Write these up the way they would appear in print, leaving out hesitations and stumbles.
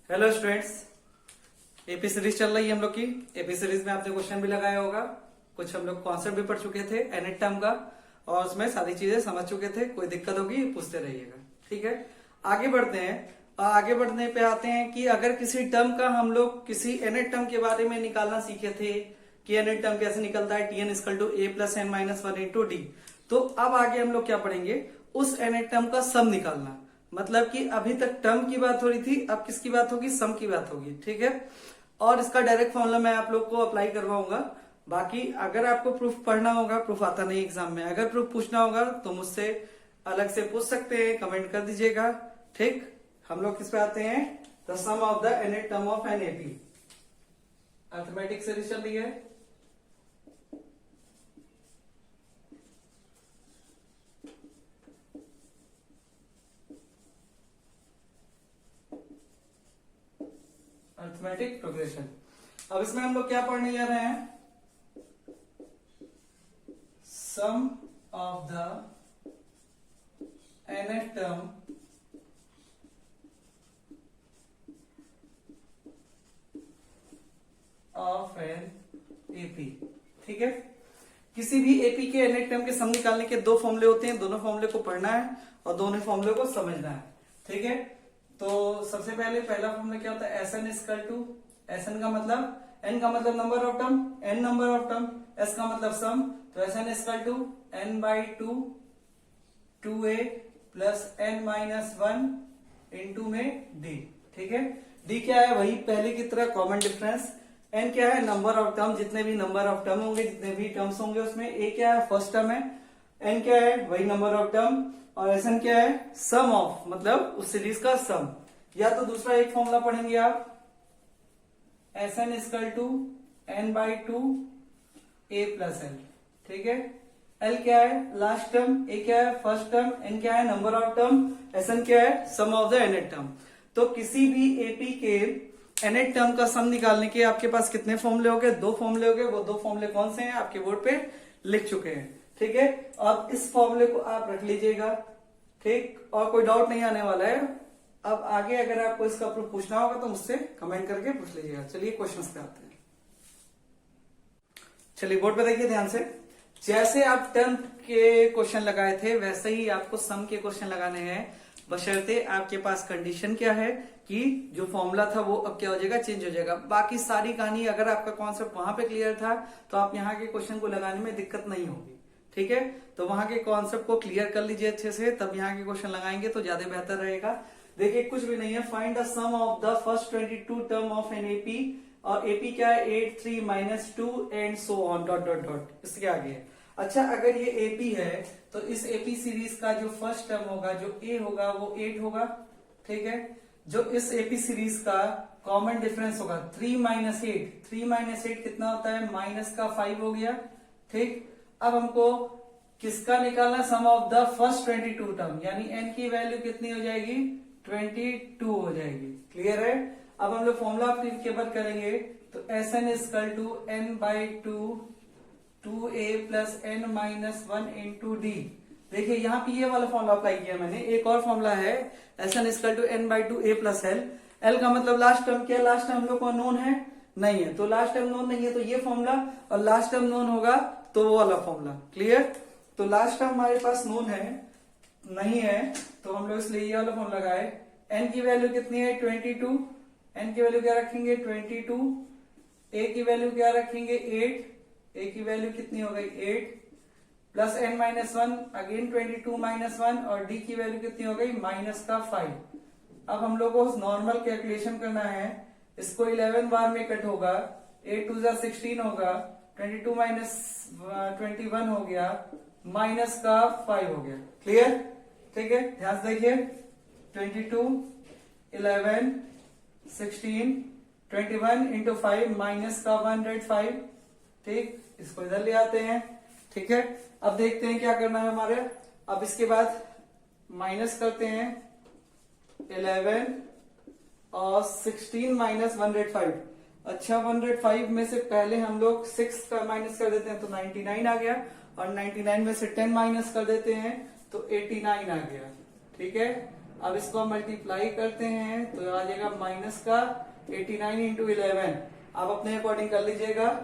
Hello students, AP series चल रही है हम लोग की। एपी सीरीज में आपने क्वेश्चन भी लगाया होगा, कुछ हम लोग कॉन्सेप्ट भी पढ़ चुके थे एनएट टर्म का, और उसमें सारी चीजें समझ चुके थे। कोई दिक्कत होगी पूछते रहिएगा, ठीक है। आगे बढ़ते हैं। आगे बढ़ने पे आते हैं कि अगर किसी टर्म का हम लोग किसी एनएट टर्म के बारे में निकालना सीखे थे कि एनएट टर्म कैसे निकलता है, T N equal to A plus N minus one into D. तो अब आगे हम लोग क्या पढ़ेंगे, उस एनएट टर्म का सम निकालना। मतलब कि अभी तक टर्म की बात हो रही थी, अब किसकी बात होगी, सम की बात होगी, ठीक है। और इसका डायरेक्ट फॉर्मूला मैं आप लोग को अप्लाई करवाऊंगा। बाकी अगर आपको प्रूफ पढ़ना होगा, प्रूफ आता नहीं एग्जाम में, अगर प्रूफ पूछना होगा तो मुझसे अलग से पूछ सकते हैं, कमेंट कर दीजिएगा, ठीक। हम लोग किस पे आते हैं, the sum of the nth term of an AP. Arithmetic series चल रही है। Arithmetic progression. अब इसमें हम लोग क्या पढ़ने जा रहे हैं, sum of the nth term of an AP, ठीक है। किसी भी एपी के एनएट टर्म के सम निकालने के दो फॉर्मूले होते हैं, दोनों फॉर्मूले को पढ़ना है और दोनों फॉर्मूले को समझना है, ठीक है। तो सबसे पहले पहला फॉर्मूला क्या होता है, S N equal to, S N का मतलब, एन का मतलब number of term, N number of term, S का मतलब सम, तो S N equal to N by two A plus N minus one into में डी, ठीक है। डी क्या है, वही पहले की तरह कॉमन डिफरेंस। एन क्या है, नंबर ऑफ टर्म, जितने भी नंबर ऑफ टर्म होंगे, जितने भी टर्म्स होंगे उसमें। ए क्या है, फर्स्ट टर्म है। एन क्या है, वही नंबर ऑफ टर्म। और एस एन क्या है, सम ऑफ, मतलब उस सीरीज का सम। या तो दूसरा एक फॉर्मूला पढ़ेंगे आप, S N equal to N by two A plus L, ठीक है। एल क्या है, लास्ट टर्म, ए क्या है, फर्स्ट टर्म, एन क्या है, number of term, S N क्या है, sum of the nth term. तो किसी भी एपी के एनएट टर्म का सम निकालने के आपके पास कितने फॉर्मूले हो गए, दो फॉर्मूले हो गए। वो दो फॉर्मूले कौन से हैं, आपके बोर्ड पे लिख चुके हैं, ठीक है। अब इस फॉर्मूले को आप रख लीजिएगा, ठीक, और कोई डाउट नहीं आने वाला है। अब आगे अगर आपको इसका प्रूफ पूछना होगा तो मुझसे कमेंट करके पूछ लीजिएगा। चलिए क्वेश्चंस पे आते हैं। चलिए बोर्ड पे देखिए ध्यान से। जैसे आप टर्म के क्वेश्चन लगाए थे वैसे ही आपको सम के क्वेश्चन लगाने हैं, बशर्ते आपके पास कंडीशन क्या है कि जो फॉर्मूला था वो अब क्या हो जाएगा, चेंज हो जाएगा। बाकी सारी कहानी, अगर आपका कॉन्सेप्ट वहां पे क्लियर था तो आप यहाँ के क्वेश्चन को लगाने में दिक्कत नहीं होगी, ठीक है। तो वहां के कॉन्सेप्ट को क्लियर कर लीजिए अच्छे से, तब यहाँ के क्वेश्चन लगाएंगे तो ज्यादा बेहतर रहेगा। देखिए कुछ भी नहीं है, find the sum of the first 22 term of an AP. और एपी क्या है, 8 3 minus 2 and so on dot dot dot, इसके आगे है। अच्छा, अगर ये एपी है तो इस एपी सीरीज का जो फर्स्ट टर्म होगा, जो ए होगा, वो 8 होगा, ठीक है। जो इस एपी सीरीज का कॉमन डिफरेंस होगा 3 माइनस 8, 3 माइनस 8 कितना होता है, माइनस का 5 हो गया, ठीक। अब हमको किसका निकालना, सम ऑफ द फर्स्ट 22 टर्म, यानी एन की वैल्यू कितनी हो जाएगी, 22 हो जाएगी, क्लियर है। अब हम लोग फॉर्मूला अप्लीकेबल करेंगे तो S N equal to N by two A plus N minus one into D. देखिए यहाँ पे ये वाला फॉर्मूला अप्लाई किया मैंने। एक और फॉर्मूला है S N equal to N by two A plus L. L का मतलब लास्ट टर्म, क्या लास्ट टर्म हम लोग को नोन है, नहीं है, तो लास्ट टर्म नोन नहीं है तो ये फॉर्मूला, और लास्ट टर्म नोन होगा तो वो वाला फॉर्मूला, क्लियर। तो लास्ट टर्म हमारे पास नोन है, नहीं है, तो हम लोग इसलिए ये वाला फॉर्मूला लगाए। एन की वैल्यू कितनी है, 22, एन की वैल्यू क्या रखेंगे, 22, ए की वैल्यू क्या रखेंगे, 8, ए की वैल्यू कितनी हो गई, 8 plus N minus one, again 22 minus one, और डी की वैल्यू कितनी हो गई, माइनस का 5। अब हम लोग को नॉर्मल कैलकुलेशन करना है, इसको 11 बार में कट होगा, 8 2 16 होगा, 22 माइनस 21 हो गया, माइनस का 5 हो गया, क्लियर, ठीक है। ध्यान से देखिए, 22 11 16 21 इंटू 5 माइनस का 105, ठीक। इसको इधर ले आते हैं, ठीक है। अब देखते हैं क्या करना है हमारे। अब इसके बाद माइनस करते हैं 11 और 16 माइनस 105। अच्छा, 105 में से पहले हम लोग 6 का माइनस कर देते हैं तो 99 आ गया, और 99 में से 10 माइनस कर देते हैं तो 89 आ गया, ठीक है। अब इसको मल्टीप्लाई करते हैं तो आ जाएगा माइनस का 89 इंटू 11। आप अपने अकॉर्डिंग कर लीजिएगा,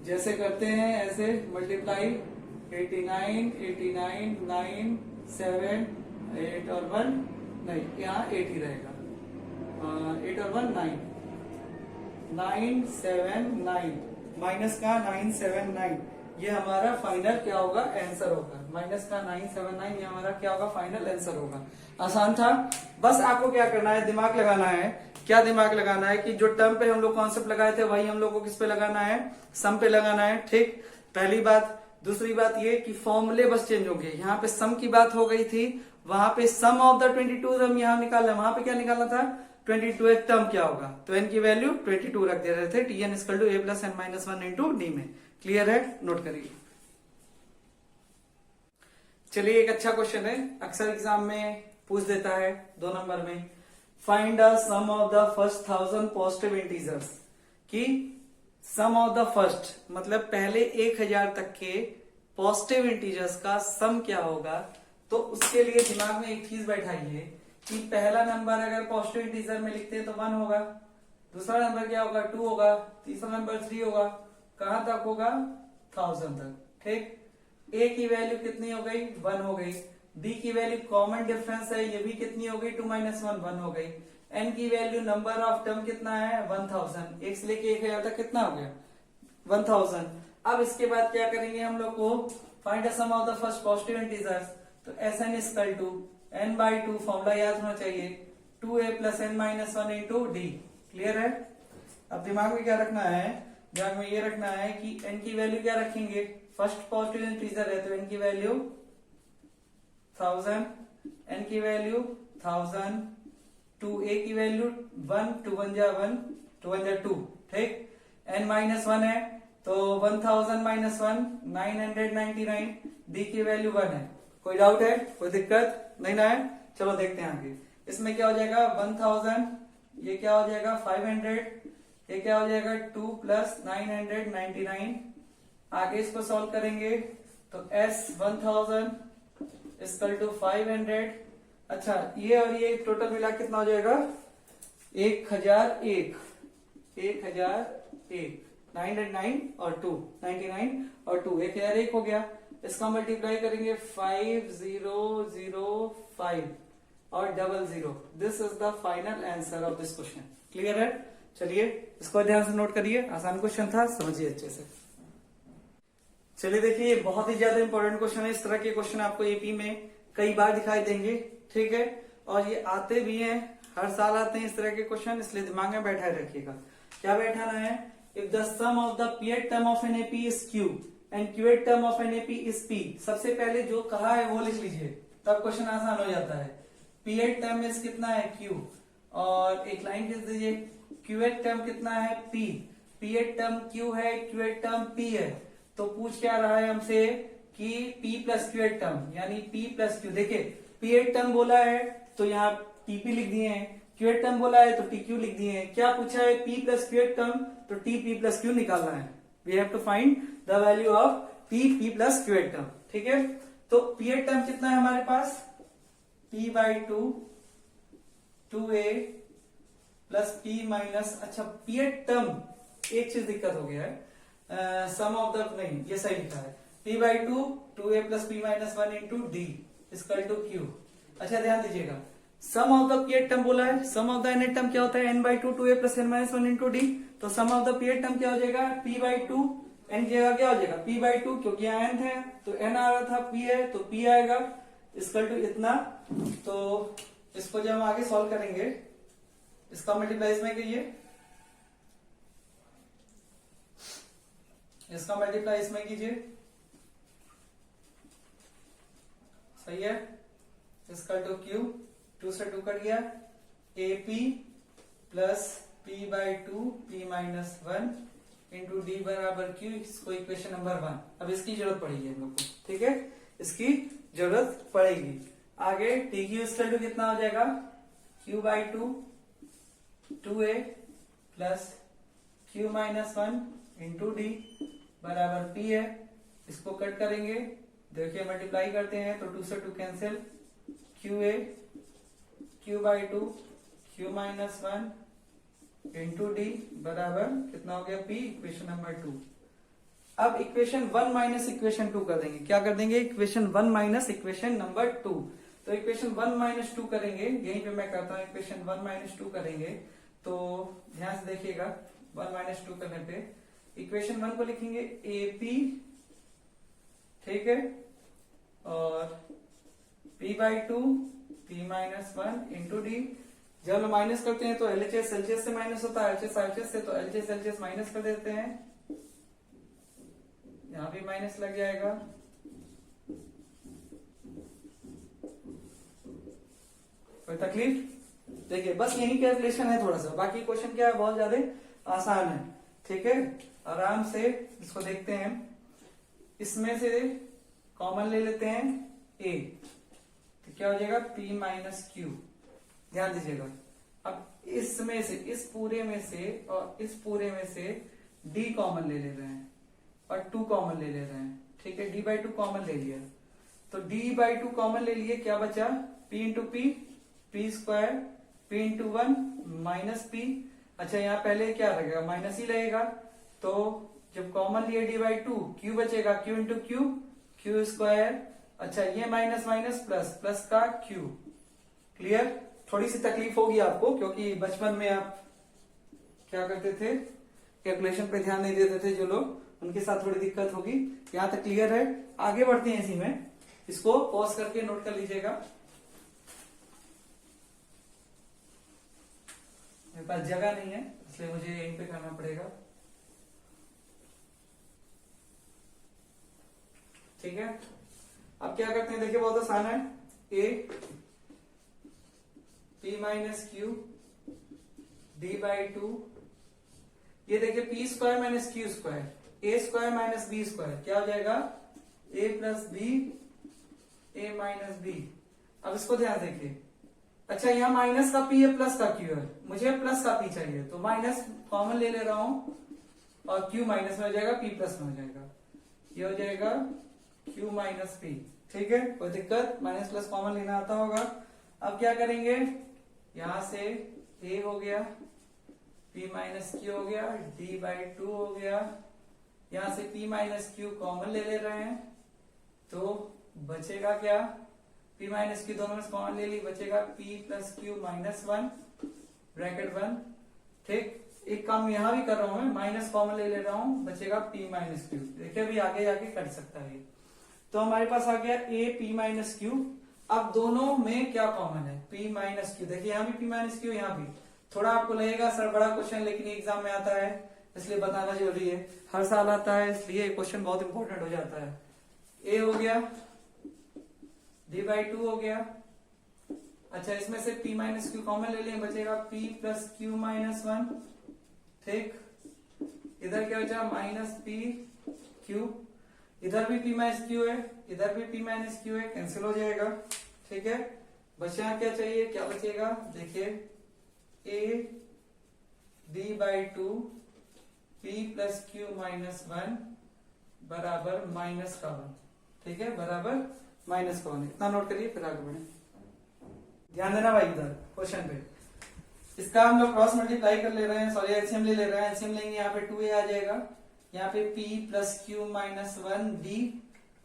जैसे करते हैं ऐसे मल्टीप्लाई। 89, 89, 9, 7, 8 और 1 नहीं, यहाँ 8 ही रहेगा। 8 और 1 9, 9, 7, 9 माइनस का 9, 7, 9 ये हमारा फाइनल क्या होगा, आंसर होगा। माइनस का 9, 7, 9 ये हमारा क्या होगा, फाइनल आंसर होगा। आसान था। बस आपको क्या करना है, दिमाग लगाना है। क्या दिमाग लगाना है कि जो टर्म पे हम लोग कॉन्सेप्ट लगाए थे वही हम लोग को किस पे लगाना है, सम पे लगाना है। ठीक, पहली बात। दूसरी बात ये कि फॉर्मूले बस चेंज हो गए। यहाँ पे सम की बात हो गई थी, वहां पे सम ऑफ द 22 हम यहाँ निकालना, वहां पे क्या निकालना था, 22 टर्म क्या होगा, तो एन की वैल्यू 22 रख दे रहे थे। T N equal to A plus N minus 1 into D में। क्लियर है, नोट करिए। चलिए एक अच्छा क्वेश्चन है, अक्सर एग्जाम में पूछ देता है 2 नंबर में। Find the sum of the first 1000 positive integers. कि सम ऑफ द फर्स्ट मतलब पहले 1000 तक के पॉजिटिव इंटीजर्स का सम क्या होगा। तो उसके लिए दिमाग में एक चीज बैठाइए कि पहला नंबर अगर पॉजिटिव इंटीजर में लिखते हैं तो 1 होगा, दूसरा नंबर क्या होगा, 2 होगा, तीसरा नंबर 3 होगा, कहां तक होगा, 1000 तक। ठीक, ए की वैल्यू कितनी हो गई, 1 हो गई। बी की वैल्यू कॉमन डिफरेंस है, ये भी कितनी हो गई, 2 - 1 1 हो गई। एन की वैल्यू नंबर ऑफ टर्म कितना है, 1000। एक से लेके 1000 तक कितना हो गया, 1000। अब इसके बाद क्या करेंगे हम लोग को, find the sum of the first positive integers. तो S N equal to n/2 formula याद होना चाहिए, 2a plus n minus 1 into D. Clear है। अब दिमाग में क्या रखना है, दिमाग में ये रखना है कि n की वैल्यू क्या रखेंगे, फर्स्ट पॉजिटिव इंटीजर है तो n की वैल्यू 1000, n की वैल्यू 1000, 2a की वैल्यू 1, 2 1 जा 1, 2 1 जा 2। ठीक, n माइनस 1 है तो 1000 माइनस 1 999, d की वैल्यू 1 है। कोई डाउट है, कोई दिक्कत नहीं ना है। चलो देखते हैं आगे। इसमें क्या हो जाएगा, 1000, ये क्या हो जाएगा 500, ये क्या हो जाएगा 2 प्लस 999। आगे इसको सॉल्व करेंगे तो s 1000 इक्वल टू 500। अच्छा, ये और ये टोटल मिला कितना हो जाएगा, 1001, 1001, 909 और 2, 99 और 2, 1001 हो गया। इसका मल्टीप्लाई करेंगे 5005 और 00। This is the final answer of this question. Clear है। चलिए इसको ध्यान से नोट करिए, आसान क्वेश्चन था, समझिए अच्छे से। चलिए देखिए, ये बहुत ही ज्यादा इंपॉर्टेंट क्वेश्चन है। इस तरह के क्वेश्चन आपको एपी में कई बार दिखाई देंगे। ठीक है, और ये आते भी हैं, हर साल आते हैं इस तरह के क्वेश्चन, इसलिए दिमाग में बैठाए रखिएगा। क्या बैठाना है, if the sum of the pth term of an AP is q and qth term of an AP is p। सबसे पहले जो कहा है वो लिख लीजिए, तब क्वेश्चन आसान हो जाता है। pth टर्म इज कितना है q, और एक लाइन खींच दीजिए, qth टर्म कितना है p। pth टर्म q है, qth टर्म p है। तो पूछ क्या रहा है हमसे कि p प्लस qth टर्म यानी p प्लस q। देखिए pth टर्म बोला है तो यहाँ tp लिख दिए हैं, qth टर्म बोला है तो tq लिख दिए हैं। क्या पूछा है, p प्लस qth टर्म, तो tp प्लस q निकालना है। We have to find the value of p plus qth term. ठीक है, तो pth टर्म कितना है हमारे पास, p/2 2a plus p minus, अच्छा pth टर्म एक चीज दिक्कत हो गया है, सम ऑफ द, नहीं ये सही लिखा है, p/2 2a plus p minus 1 into D equal to q। अच्छा ध्यान दीजिएगा, sum of the pth term बोला है, sum of the nth term क्या होता है, n/2 2a plus n minus 1 into D. तो sum of the pth term क्या हो जाएगा, p/2, n की जगह क्या हो जाएगा p/2, क्योंकि यहाँ n है तो n आ रहा था, p है तो p आएगा इक्वल टू इतना। तो इसको जब हम आगे सॉल्व करेंगे, इसका मल्टीप्लाई इसमें कीजिए, इसका मल्टीप्लाई इसमें कीजिए, सही है। इसका टू क्यू, 2 से 2 कट गया, AP plus p/2 p minus 1 into D बराबर क्यू। इसको इक्वेशन नंबर 1। अब इसकी जरूरत पड़ेगी हम लोग को, ठीक है, इसकी जरूरत पड़ेगी। आगे टी क्यू इक्वल टू कितना हो जाएगा, q/2 2a plus q minus 1 into D बराबर p है। इसको कट करेंगे, देखिए मल्टीप्लाई करते हैं तो 2 से 2 cancel, qa q/2 q minus 1 into D बराबर कितना हो गया p, इक्वेशन नंबर 2। अब इक्वेशन 1 माइनस इक्वेशन 2 कर देंगे। क्या कर देंगे? Equation 1 minus equation number 2। तो इक्वेशन 1 माइनस 2 करेंगे, यहीं पे मैं करता हूं, इक्वेशन 1 माइनस 2 करेंगे। तो ध्यान से देखिएगा, 1 माइनस 2 करने पे इक्वेशन 1 को लिखेंगे AP, ठीक है, और p/2 p minus 1 into D. जब हम माइनस करते हैं तो LHS LHS से माइनस होता है, LHS RHS से, तो LHS LHS माइनस कर देते हैं, यहां भी माइनस लग जाएगा। कोई तकलीफ? देखिए बस यही कैलकुलेशन है थोड़ा सा, बाकी क्वेश्चन क्या है, बहुत ज्यादा आसान है, ठीक है। आराम से इसको देखते हैं। इसमें से कॉमन ले लेते हैं a, तो क्या हो जाएगा p माइनस क्यू। ध्यान दीजिएगा, अब इसमें से, इस पूरे में से और इस पूरे में से d कॉमन ले रहे हैं और 2 कॉमन ले रहे हैं, ठीक है। d/2 कॉमन ले लिया, तो d/2 कॉमन ले लिए, क्या बचा? p into p square p into 1 minus p। अच्छा यहाँ पहले क्या लगेगा? माइनस ही लगेगा, तो जब कॉमन लिए d/2 q बचेगा, q इंटू q स्क्वायर। अच्छा ये माइनस माइनस प्लस, प्लस का q। क्लियर? थोड़ी सी तकलीफ होगी आपको, क्योंकि बचपन में आप क्या करते थे, कैलकुलेशन पे ध्यान नहीं देते थे जो लोग, उनके साथ थोड़ी दिक्कत होगी। यहां तक क्लियर है? आगे बढ़ते हैं इसी में, इसको पॉज करके नोट कर लीजिएगा। मेरे पास जगह नहीं है, इसलिए मुझे यहीं पे करना पड़ेगा, ठीक है। अब क्या करते हैं, देखिए बहुत आसान है। a p minus Q d/2, ये देखिए p square minus Q square, a square minus b square, क्या हो जाएगा? a plus B, a minus B. अब इसको ध्यान देखिए। अच्छा यहाँ माइनस का p है, प्लस का q है, मुझे प्लस का p चाहिए, तो माइनस कॉमन ले रहा हूं और q माइनस में हो जाएगा, p प्लस में हो जाएगा, ये हो जाएगा q माइनस p, ठीक है। कोई दिक्कत? माइनस प्लस कॉमन लेना आता होगा। अब क्या करेंगे, यहां से a हो गया, p माइनस क्यू हो गया, d/2 हो गया, यहां से p माइनस क्यू कॉमन ले रहे हैं, तो बचेगा क्या? p माइनस क्यू दोनों में कॉमन ले ली, बचेगा p plus q minus 1 bracket 1, ठीक। एक काम यहां भी कर रहा हूं मैं, माइनस कॉमन ले रहा हूं, बचेगा p माइनस क्यू। देखिए अभी आगे जाके कर सकता है। तो हमारे पास आ गया a p माइनस क्यू। अब दोनों में क्या कॉमन है? p minus Q. देखिए यहाँ भी p माइनस क्यू, यहाँ भी। थोड़ा आपको लगेगा सर बड़ा क्वेश्चन, लेकिन एग्जाम में आता है, इसलिए बताना जरूरी है। हर साल आता है, इसलिए क्वेश्चन बहुत इंपॉर्टेंट हो जाता है। a हो गया, d/2 हो गया। अच्छा इसमें से p माइनस क्यू कॉमन ले लें, बचेगा p प्लस क्यू माइनस 1, ठीक। इधर क्या बचा? Minus p Q. इधर भी p माइनस क्यू है, इधर भी p माइनस क्यू है, कैंसिल हो जाएगा, ठीक है। बचा क्या चाहिए? क्या बचेगा? देखिए a d/2 p plus q minus 1 बराबर माइनस का 1, ठीक है, बराबर माइनस का 1। इतना नोट करिए, फिर आगे बढ़े। ध्यान देना भाई इधर क्वेश्चन पे। इसका हम लोग क्रॉस मल्टीप्लाई कर ले रहे हैं, सॉरी एलसीएम ले रहे हैं। एलसीएम लेंगे, यहाँ पे 2a आ जाएगा, यहाँ पे p plus q minus 1 d,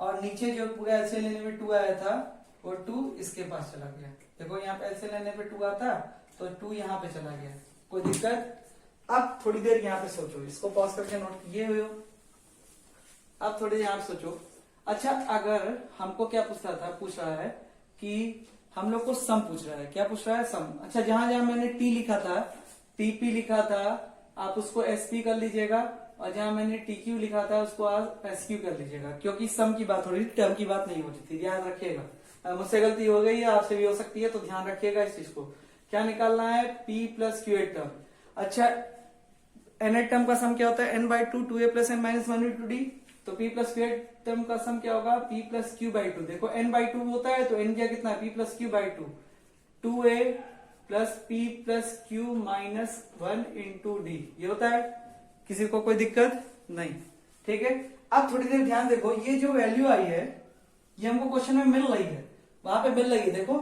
और नीचे जो पूरा एलसीएम लेने में 2 आया था, वो 2 इसके पास चला गया। देखो यहाँ पे एलसीएम लेने पे 2 आता, तो 2 यहाँ पे चला गया। कोई दिक्कत? अब थोड़ी देर यहाँ पे सोचो, इसको पॉज करके नोट किए हुए हो। अब थोड़ी देर यहाँ पे सोचो। अच्छा अगर हमको क्या पूछ रहा है कि हम लोग को सम पूछ रहा है। क्या पूछ रहा है? सम। अच्छा जहां जहां मैंने टी लिखा था, टीपी लिखा था, आप उसको एसपी कर लीजिएगा, और जहां मैंने टीक्यू लिखा था उसको आप एसक्यू कर लीजिएगा, क्योंकि सम की बात हो रही थी, टर्म की बात नहीं हो रही थी। ध्यान रखिएगा, मुझसे गलती हो गई है, आपसे भी हो सकती है, तो ध्यान रखिएगा इस चीज को। क्या निकालना है? p plus q th term. अच्छा एन एट टर्म का सम क्या होता है? n/2 2a plus n minus 1 into D. तो p plus q th term का सम क्या होगा? p प्लस क्यू/2। देखो n/2 होता है, तो n क्या कितना है? p प्लस क्यू/2, 2a plus p plus q minus 1 into D. ये होता है। किसी को कोई दिक्कत नहीं? ठीक है। अब थोड़ी देर ध्यान देखो, ये जो वैल्यू आई है, ये हमको क्वेश्चन में मिल रही है, वहां पे मिल रही है। देखो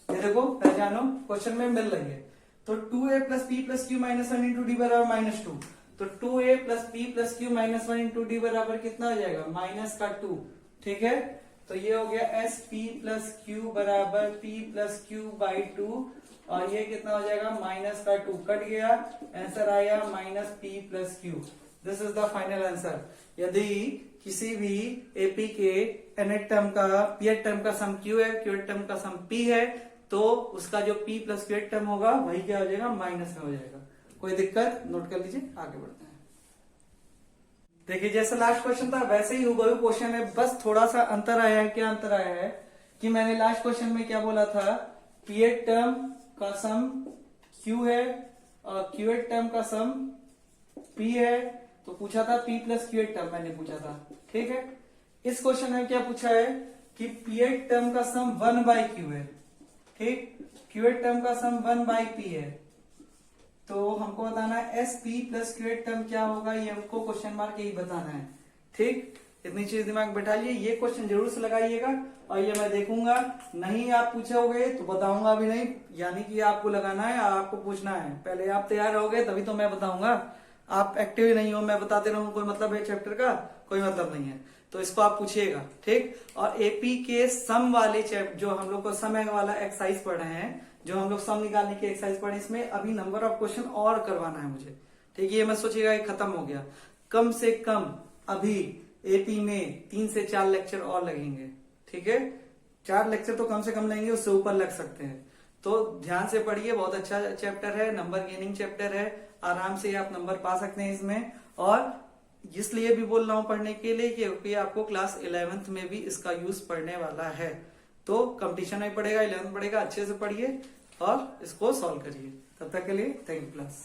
ध्यान देखो पहचानो, क्वेश्चन में मिल रही है। तो 2a plus P plus q minus 1 into D बराबर -2। तो 2a plus P plus q minus 1 into D बराबर कितना हो जाएगा, -2। ठीक है, तो ये हो गया एस पी प्लस क्यू बराबर पी प्लस क्यू बाई 2, और ये कितना हो जाएगा -2 कट गया, आंसर आया -p plus Q. This is the final answer. यदि किसी भी एपी के nth टर्म का pth टर्म का सम q है, qth टर्म का सम p है, तो उसका जो p प्लस qth टर्म होगा वही क्या हो जाएगा, माइनस में हो जाएगा। कोई दिक्कत, नोट कर लीजिए, आगे बढ़ते हैं। देखिए जैसे लास्ट क्वेश्चन था वैसे ही हुबहू क्वेश्चन है, बस थोड़ा सा अंतर आया है। क्या अंतर आया है कि मैंने लास्ट क्वेश्चन में क्या बोला था, pth टर्म का सम q है और qth टर्म का सम p है, तो पूछा था p प्लस qth टर्म मैंने पूछा था। ठीक है, इस क्वेश्चन में क्या पूछा है कि pth टर्म का सम 1 बाई q है, ठीक, qth टर्म का सम 1 बाई p है। तो हमको बताना है S P plus qth term क्या होगा, ये हमको क्वेश्चन मार्क यही बताना है। ठीक, इतनी चीज दिमाग में बैठा लिए, ये क्वेश्चन जरूर से लगाइएगा और ये मैं देखूंगा, नहीं आप पूछोगे तो बताऊंगा भी नहीं, यानी कि आपको लगाना है, आपको पूछना है। पहले आप तैयार हो गए तभी तो मैं बताऊंगा, आप एक्टिव ही नहीं हो, मैं बताते रहूं कोई मतलब है चैप्टर का, कोई मतलब नहीं है। तो इसको आप पूछिएगा, ठीक। और एपी के सम वाले चैप्टर जो हम लोग को समय वाला एक्सरसाइज पढ़ रहे हैं, जो हम लोग सम निकालने की एक्सरसाइज पढ़े, इसमें अभी नंबर ऑफ क्वेश्चन और करवाना है मुझे, ठीक है। ये मत सोचिएगा कि खत्म हो गया, कम से कम अभी एपी में 3 से 4 लेक्चर और लगेंगे, ठीक है। 4 लेक्चर तो कम से कम लेंगे, उससे ऊपर लग सकते हैं। तो ध्यान से पढ़िए, बहुत अच्छा चैप्टर है, नंबर गेनिंग चैप्टर है, आराम से आप नंबर पा सकते हैं इसमें। और इसलिए भी बोल रहा हूं पढ़ने के लिए क्योंकि आपको क्लास 11th में भी इसका यूज पढ़ने वाला है। तो कंपटीशन में पढ़ेगा, 11th पढ़ेगा, अच्छे से पढ़िए और इसको सॉल्व करिए। तब तक के लिए थैंक यू क्लास।